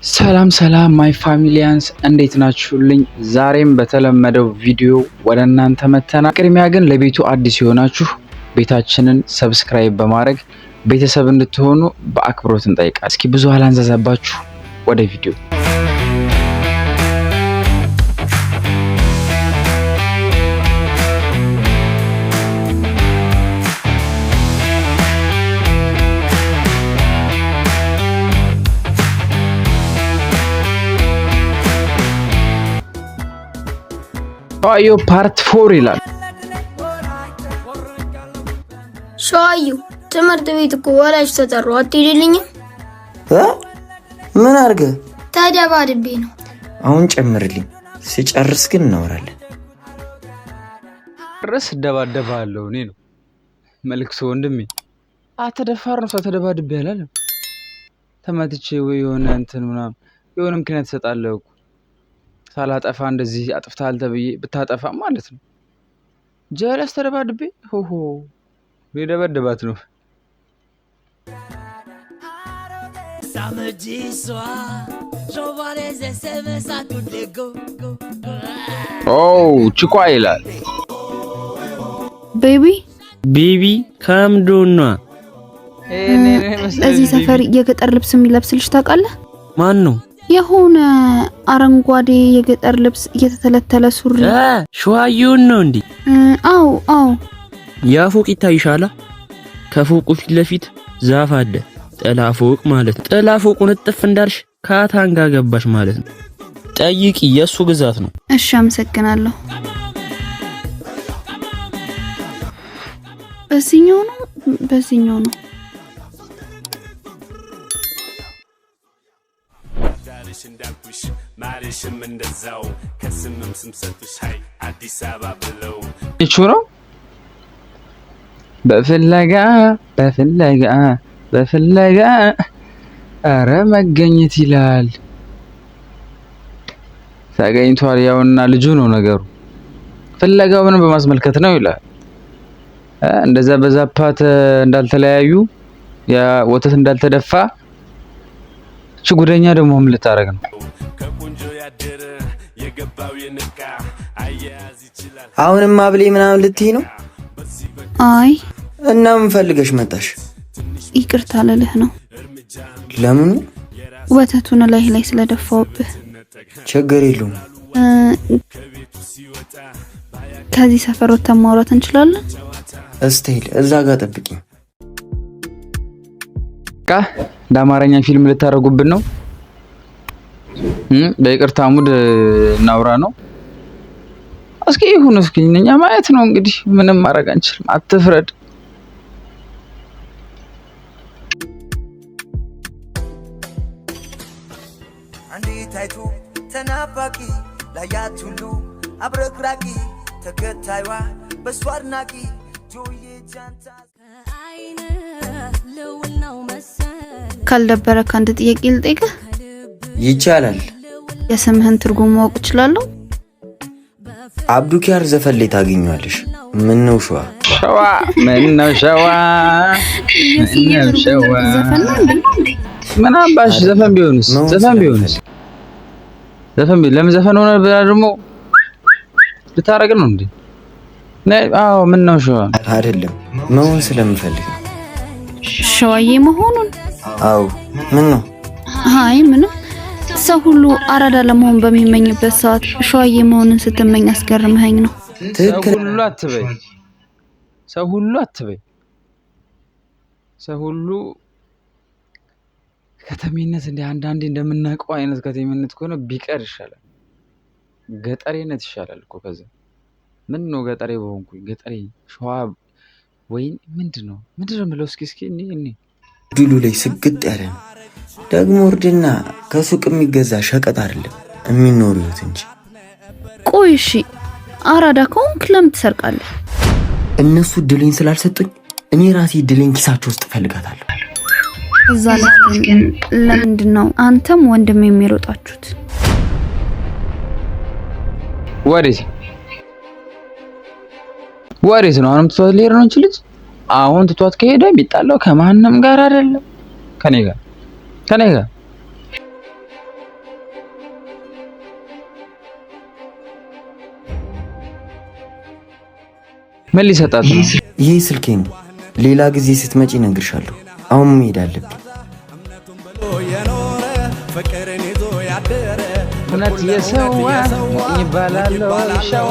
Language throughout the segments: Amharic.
ሰላም ማይ ፋሚሊያንስ እንዴት ናችሁልኝ? ዛሬም በተለመደው ቪዲዮ ወደ እናንተ መተናል። ቅድሚያ ግን ለቤቱ አዲስ የሆናችሁ ቤታችንን ሰብስክራይብ በማድረግ ቤተሰብ እንድትሆኑ በአክብሮት እንጠይቃለን። እስኪ ብዙ አላንዛዛባችሁ ወደ ቪዲዮ ሸዋዩ ፓርት 4 ይላል። ሸዋዩ ትምህርት ቤት እኮ ወላጅ ተጠሩ አትሄድልኝም? ምን አርገ? ተደባድቤ ነው። አሁን ጨምርልኝ፣ ሲጨርስ ግን እናወራለን። ርስ ደባደባለሁ እኔ ነው መልክሶ ወንድሜ አተደፋር ነው ተደባድቤ ያላለም ተመትቼ ወይ የሆነ እንትን ምናምን የሆነ ምክንያት ተሰጣለሁ እኮ ሳላጠፋ እንደዚህ አጥፍታል ተብዬ ብታጠፋ ማለት ነው። ጀለስ ተደባድቤ ሆሆ ሊደበድባት ነው። ችኳ ይላል። ቤቢ ከምዶና እዚህ ሰፈር የገጠር ልብስ የሚለብስ ልጅ ታውቃለህ? ማን ነው? የሆነ አረንጓዴ የገጠር ልብስ እየተተለተለ ሱሪ ሸዋዩን ነው እንዴ? አው ያ ፎቅ ይታይሻላ? ከፎቁ ፊት ለፊት ዛፍ አለ። ጥላ ፎቅ ማለት ነው። ጥላ ፎቁን እጥፍ እንዳልሽ ካታንጋ ገባሽ ማለት ነው። ጠይቂ፣ የሱ ግዛት ነው። እሺ አመሰግናለሁ። በዚህኛው ነው እንዳልኩሽ ማርሽም እንደዛው ከስምም ስም ሰጥሽ ሃይ አዲስ አበባ ብለው እቹ ነው በፍለጋ አረ መገኘት ይላል። ተገኝቷል። ያውና ልጁ ነው ነገሩ። ፍለጋው ምንም በማስመልከት ነው ይላል። እንደዛ በዛፓት እንዳልተለያዩ ያ ወተት እንዳልተደፋ ጉደኛ ደግሞ ምን ልታረግ ነው? አሁንም አብሌ ምናምን ልትይ ነው? አይ እና ምን ፈልገሽ መጣሽ? ይቅርታ ልልህ ነው። ለምኑ? ወተቱን ላይ ስለደፋውብህ። ችግር የለውም። ከዚህ ሰፈር ወተን ማውራት እንችላለን? እስቴል እዛ ጋር ጠብቂኝ። ለአማርኛ ፊልም ልታረጉብን ነው? በይቅርታ ሙድ እናውራ ነው። እስኪ ይሁን፣ እስኪ እኛ ማየት ነው እንግዲህ። ምንም ማድረግ አንችልም። አትፍረድ። አንዲት አይቱ ተናፋቂ ላያት ሁሉ አብረቅራቂ ተከታይዋ በሷ አድናቂ ጆዬ ጃንታ ካልደበረ ካንተ ጥያቄ ልጠይቅህ? ይቻላል። የስምህን ትርጉም ማወቅ እችላለሁ? አብዱኪያር ዘፈን ላይ ታገኛለሽ። ምን ነው ሸዋ ዘፈን ነው እንዴ? ምን አባሽ ዘፈን ቢሆንስ? ለምን ዘፈን ሆነ ብላ ደግሞ ልታረግ ነው እንዴ? አዎ ምን ነው ሸዋ አይደለም፣ መሆን ስለምፈልግ ነው። ሸዋዬ መሆኑን? አዎ ምን ነው? አይ ምንም። ሰው ሁሉ አራዳ ለመሆን በሚመኝበት ሰዓት ሸዋዬ መሆኑን ስትመኝ አስገርመኸኝ ነው። ትክክል። ሰው ሁሉ አትበይ። ሰው ሁሉ ከተሜነት እንደ አንዳንዴ እንደምናውቀው አይነት ከተሜነት ከሆነ ቢቀር ይሻላል። ገጠሬነት ይሻላል እኮ ከዛ። ምን ነው ገጠሬ በሆንኩኝ ገጠሬ ሸዋ ወይ ምንድነው የምለው? እስኪ እኔ ድሉ ላይ ስግጥ ያለ ነው ደግሞ ወርድና ከሱቅ የሚገዛ ሸቀጥ አይደለም የሚኖሩት እንጂ። ቆይ እሺ አራዳ ከሆንክ ለምን ትሰርቃለህ? እነሱ ድሌን ስላልሰጡኝ እኔ ራሴ ድሌን ኪሳቸው ውስጥ ፈልጋታለሁ። እዛ ላይ ለምንድን ነው አንተም ወንድም የሚሮጣችሁት? ወሬት ነው? አሁንም ትቷት ሊሄድ ነው እንጂ ልጅ አሁን ትቷት ከሄደ የሚጣላው ከማንም ጋር አይደለም ከኔ ጋር ምን ሊሰጣት ነው? ይሄ ስልኬ ነው። ሌላ ጊዜ ስትመጪ እነግርሻለሁ። አሁን መሄድ አለብኝ። እውነት የሰዋ ይባላለው ሸዋ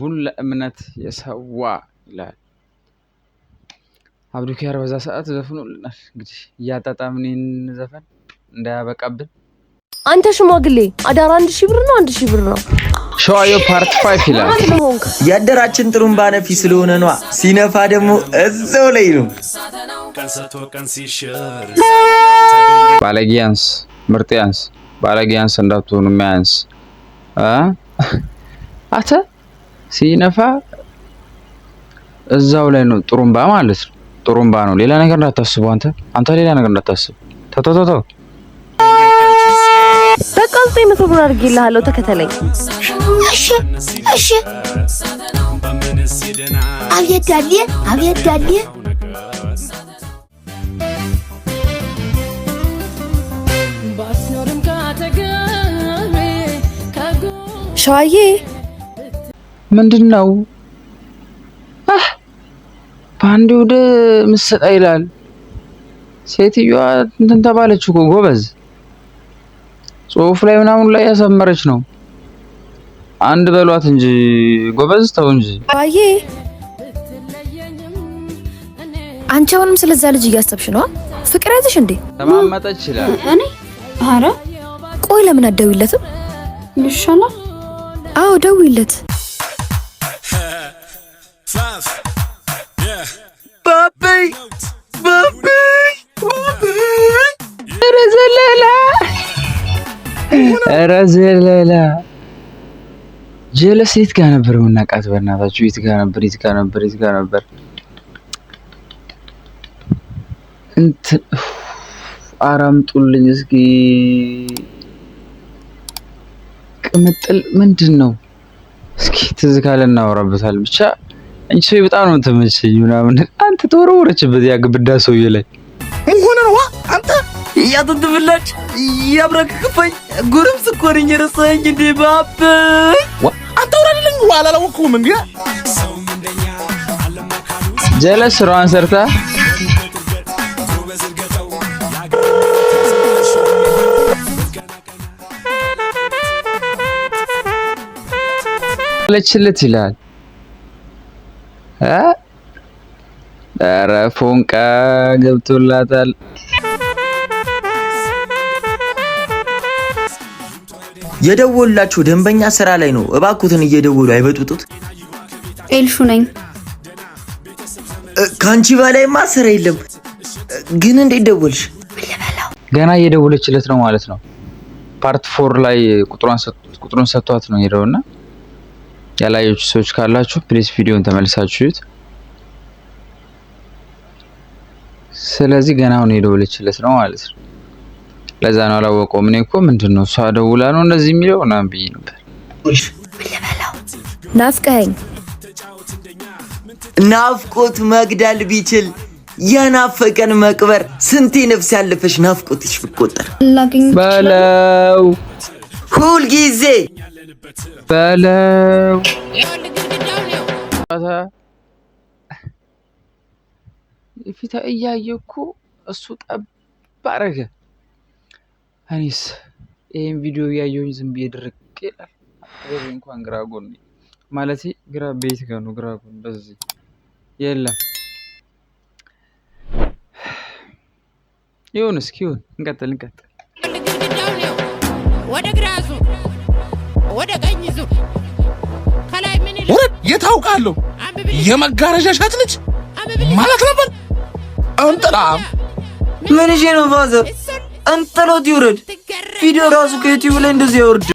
ቡላ እምነት የሰዋ ይላል አብዱኪያር በዛ ሰዓት ዘፍኖልናል። እንግዲህ እያጣጣምን ዘፈን እንዳያበቃብን። አንተ ሽማግሌ አዳር 1000 ብር ነው 1000 ብር ነው። ሸዋዮ ፓርት 5 ይላል። ያደራችን ጥሩምባ ነፊ ስለሆነ ነው። ሲነፋ ደግሞ እዛው ላይ ነው። ባለጊያንስ ምርጥያንስ ባለጊያንስ እንዳትሆኑ የሚያንስ አተ ሲነፋ እዛው ላይ ነው። ጥሩምባ ማለት ነው። ጥሩምባ ነው። ሌላ ነገር እንዳታስቡ። አንተ ሌላ ነገር እንዳታስብ። ተው በቃ 900 ብር አድርጌልሃለሁ። ተከተለኝ። እሺ አቤት ዳሌ ሸዋዬ ምንድነው? ባንዲ ወደ ምሰጣ ይላል። ሴትዮዋ እንትን ተባለች እኮ ጎበዝ። ጽሁፍ ላይ ምናምን ላይ ያሰመረች ነው። አንድ በሏት እንጂ ጎበዝ ተው እንጂ። ሸዋዬ አንቺ አሁንም ስለዛ ልጅ እያሰብሽ ነው? ፍቅር ያዘሽ እንዴ? ተማመጠች ይላል። እኔ አረ ቆይ ለምን አትደውይለትም? ይሻላል። አዎ ደውይለት። ረዘለላ ጀለስ የት ጋር ነበር የምናውቃት? በእናታችሁ የት ጋር ነበር? እንትን አራምጡልኝ እስኪ። ቅምጥል ምንድን ነው? እስኪ ትዝ ካለ እናወራበታለን። ብቻ አንቺ ሰው በጣም ነው ተመቸኝ ምናምን። አንተ ተወረወረችበት ያ ግብዳ ሰውዬ ላይ ምን ሆነ ነው አንተ? ያተንትብላች ያብረክክፈኝ ጉርም ስኮርኝ ረሳኝ እንዴ ባብ አንተ ወራልኝ ዋላላውኩም እንዴ ጀለስ ስራዋን ሰርታ ለችለት ይላል። ኧረ ፎንቃ ገብቶላታል። የደወላችሁ ደንበኛ ስራ ላይ ነው። እባክዎትን እየደወሉ አይበጡጡት። ኤልሹ ነኝ። ካንቺ በላይማ ስራ የለም። ግን እንዴት ደወልሽ? ገና እየደወለችለት ነው ማለት ነው። ፓርት 4 ላይ ቁጥሩን ሰጥቷት ነው ሄደውና ያላያችሁ ሰዎች ካላችሁ ፕሊስ ቪዲዮን ተመልሳችሁት። ስለዚህ ገና አሁን የደወለችለት ነው ማለት ነው። ለዛ ነው አላወቀውም። እኔ እኮ ምንድነው እሷ ደውላ ነው እንደዚህ የሚለው እና ብዬ ነበር። ናፍቀኸኝ። ናፍቆት መግደል ቢችል የናፈቀን መቅበር ስንቴ ነፍስ ያለፈሽ ናፍቆትሽ ፍቆጠር በለው ሁል ጊዜ በለው ፊታ እያየኩ እሱ ጠባረገ። እኔስ ይሄን ቪዲዮ ያየሁኝ ዝም ብዬ ድርቅ ይላል። አገሬ እንኳን ግራ ጎን ማለት ግራ ቤት ጋር ነው። ግራ ጎን በዚህ የለም። ይሁን እስኪ ይሁን። እንቀጥል። ወደ ግራሱ ወደ ቀኝ ዙ ከላይ ምን ይላል? ወደ የታውቃለሁ የመጋረጃ ሻት ልጅ ማለት ነበር። እንጥላ ምን ይዤ ነው ፋዘር? እንጥሎት ይውረድ። ቪዲዮ ራሱ ከዩቲዩብ ላይ እንደዚህ ያወርድ።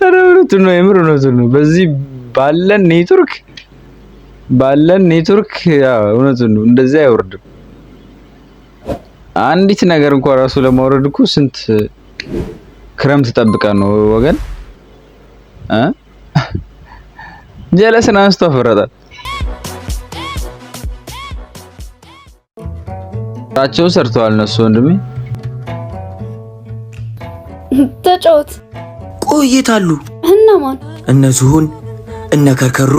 ኧረ እውነቱን ነው፣ የምር እውነቱን ነው። በዚህ ባለን ኔትወርክ ያው እውነቱን ነው፣ እንደዚህ አይወርድም። አንዲት ነገር እንኳን ራሱ ለማውረድ እኮ ስንት ክረምት ጠብቀን ነው ወገን። ጀለስን አንስቶ አፈረጣል። ስራቸውን ሰርተዋል እነሱ ወንድሜ። ለመጫወት። ቆይታሉ። እነማን? እነ ዝሆን፣ እነ ከርከሮ፣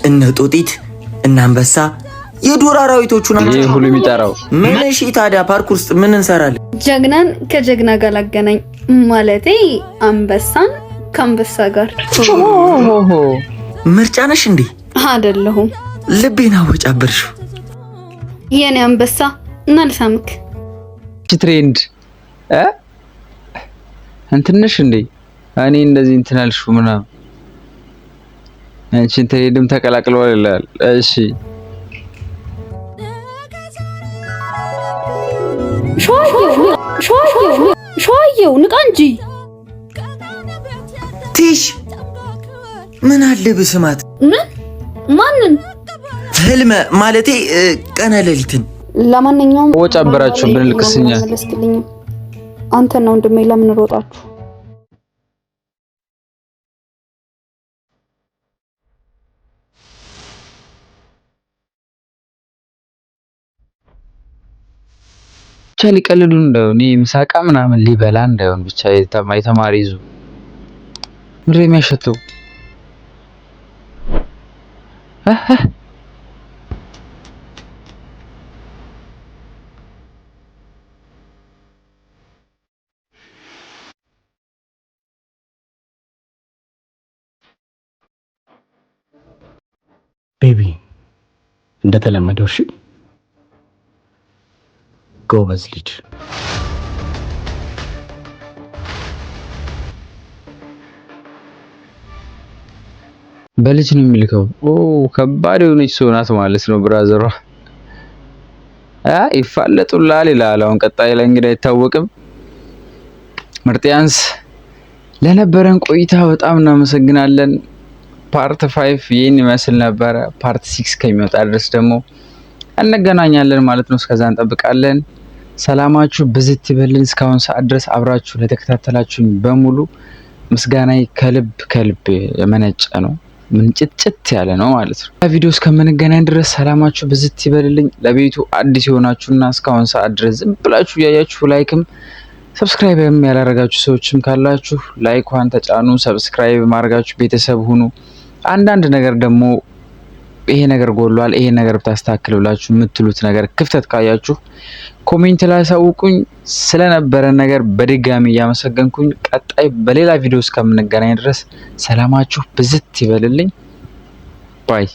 እነ ጦጢት፣ እነ አንበሳ የዱር አራዊቶቹ ናቸው። ይሄ ሁሉ የሚጠራው ምን? እሺ ታዲያ ፓርክ ውስጥ ምን እንሰራለን? ጀግናን ከጀግና ጋር ላገናኝ ማለቴ አንበሳን ከአንበሳ ጋር። ምርጫ ነሽ እንዴ? አይደለሁም። ልቤን አወጫበርሽው። የኔ አንበሳ እና ልሳምክ። ትሬንድ እንትንሽ እንዴ እኔ እንደዚህ እንትን አልሽው ምናምን አንቺን ትሬንድም ተቀላቅሏል ይላል። እሺ ሸዋየው ንቃ እንጂ ቲሽ ምን አለ ብስማት። ምን? ማንን? ህልመ ማለቴ ቀነ ሌሊትን። ለማንኛውም ወጭ አበራችሁ ብንልክስኛ አንተ ነው ወንድሜ ለምን ሮጣችሁ? ብቻ ሊቀልዱ እንደው እኔ ምሳቃ ምናምን ሊበላ እንዳይሆን ብቻ የተማሪ ይዙ ምድር የሚያሸተው ቤቢ እንደተለመደው እሺ ጎበዝ ልጅ። በልጅ ነው የሚልከው። ከባድ የሆነች ሰው ናት ማለት ነው ብራዘሯ። ይፋለጡላል ይላል። አሁን ቀጣይ ላይ እንግዲህ አይታወቅም። ምርጥያንስ ለነበረን ቆይታ በጣም እናመሰግናለን። ፓርት 5 ይህን ይመስል ነበረ። ፓርት 6 ከሚወጣ ድረስ ደግሞ እንገናኛለን ማለት ነው። እስከዛ እንጠብቃለን። ሰላማችሁ ብዝት ይበልን። እስካሁን ሰዓት ድረስ አብራችሁ ለተከታተላችሁኝ በሙሉ ምስጋናዬ ከልብ የመነጨ ነው። ምንጭጭት ያለ ነው ማለት ነው። ቪዲዮ እስከምንገናኝ ድረስ ሰላማችሁ ብዝት ይበልልኝ። ለቤቱ አዲስ የሆናችሁና እስካሁን ሰዓት ድረስ ዝም ብላችሁ ያያችሁ ላይክም ሰብስክራይብም ያላረጋችሁ ሰዎችም ካላችሁ ላይኳን ተጫኑ፣ ሰብስክራይብ ማድረጋችሁ ቤተሰብ ሁኑ። አንዳንድ ነገር ደግሞ ይሄ ነገር ጎሏል፣ ይሄ ነገር ብታስተካክል ብላችሁ የምትሉት ነገር ክፍተት ካያችሁ ኮሜንት ላይ አሳውቁኝ። ስለነበረ ነገር በድጋሚ እያመሰገንኩኝ ቀጣይ በሌላ ቪዲዮ እስከምንገናኝ ድረስ ሰላማችሁ ብዝት ይበልልኝ። ባይ